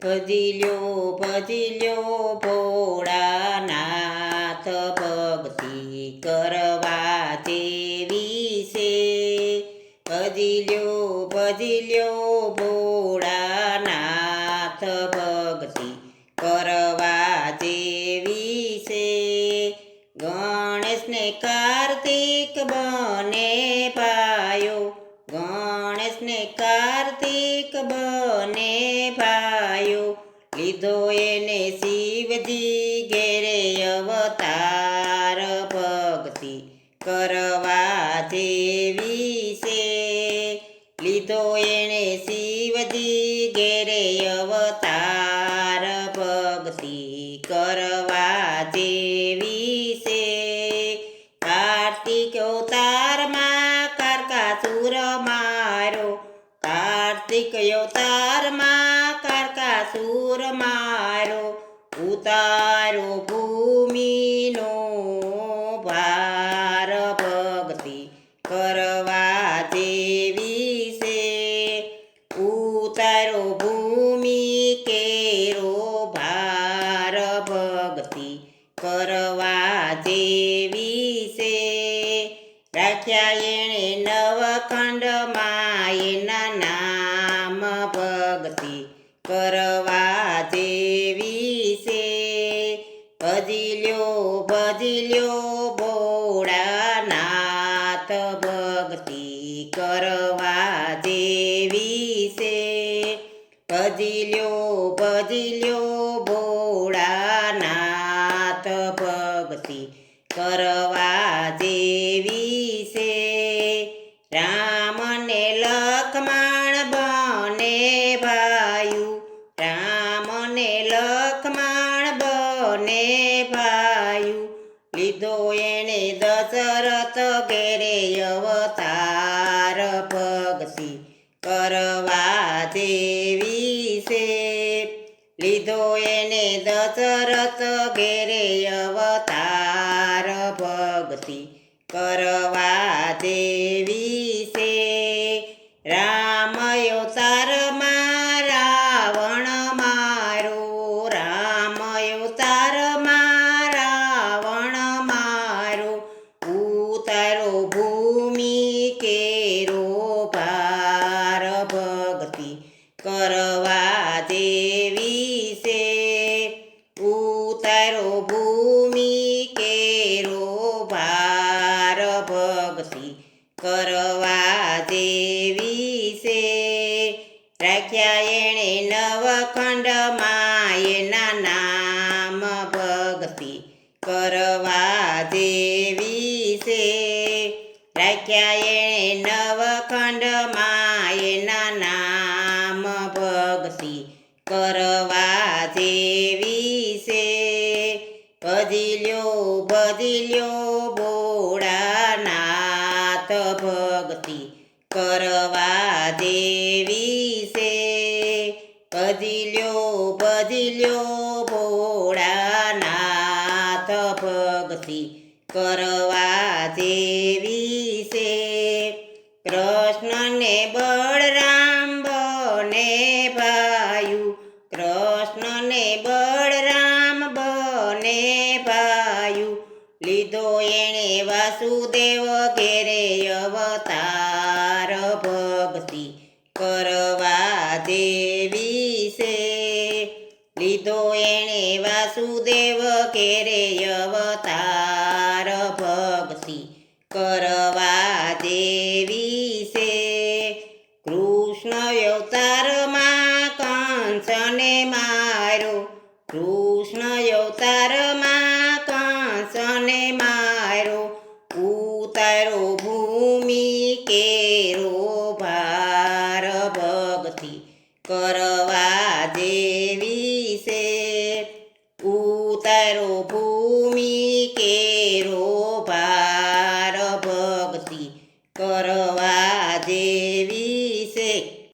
ભજી લ્યો ભોળાનાથ, ભક્તિ કરવા જેવી છે. ભજી લ્યો ભોળાનાથ, ભક્તિ કરવા જેવી છે. ગણેશને કાર્તિક બને ભાયો, ગણેશને કાર્તિક બને ભાયો, લીધો એને શિવજી ઘેરે અવતાર. ભક્તિ કરવા જેવી છે. લીધો એને શિવજી ઘેરે અવતાર. ભક્તિ કરવા જેવી છે. કાર્તિક અવતારમાં કારકાસુર મારો, કાર્તિક અવતારમાં કારકાસુર મારો, ઉતારો ભૂમિનો ભાર. ભક્તિ કરવા જેવી છે. ઉતારો ભૂમિ કેરો ભાર. ભક્તિ કરવા જેવી છે. રાખ્યા એણે નવખંડમાં એના નામ. ભક્તિ કરવા જેવી છે. ભજી લ્યો ભોળાનાથ, ભક્તિ કરવા જેવી છે. ભજી લ્યો ભોળાનાથ, ભક્તિ કરવા જેવી છે. રામ ને લક્ષ્મણ બને ભાયું, રામ ને લક્ષ્મણ બને ભાયું, લીધો એને દશરથ ઘેરે અવતાર. ભક્તિ કરવા જેવી છે. લીધો એને દશરથ ઘેરે અવતાર. ભક્તિ કરવા જેવી છે. રામ અવતારમાં રાવણ મારો, રામ અવતારમાં રાવણ મારો, ઉતારો ભૂમિ કેરો ભાર. ભક્તિ કરવા જેવી છે. ઉતારો ભૂમિ કેરો ભાર. ભક્તિ કરવા જેવી છે. રાખ્યા એણે નવખંડમાં એના નામ. ભક્તિ કરવા જેવી છે. રાખ્યા એણે નવખંડમાં એના નામ. ભક્તિ કરવા જેવી છે. ભજી લ્યો ભોળાનાથ, ભક્તિ કરવા જેવી છે. ભજી લ્યો ભોળાનાથ, ભક્તિ કરવા જેવી છે. કૃષ્ણને બળરામ બને ભાયું, કૃષ્ણને બળરામ બને ભાયું, લીધો એણે વાસુદેવ ઘેરે અવતાર. ભક્તિ કરવા જેવી છે. લીધો એણે વાસુદેવ ઘેરે અવતાર. ભક્તિ કરવા જેવી છે. કૃષ્ણ અવતારમાં કંસને મારો, કૃષ્ણ અવતારમાં કંસને મારો, ઉતારો ભૂમિ કેરો ભાર. ભક્તિ કરવા જેવી છે. ઉતારો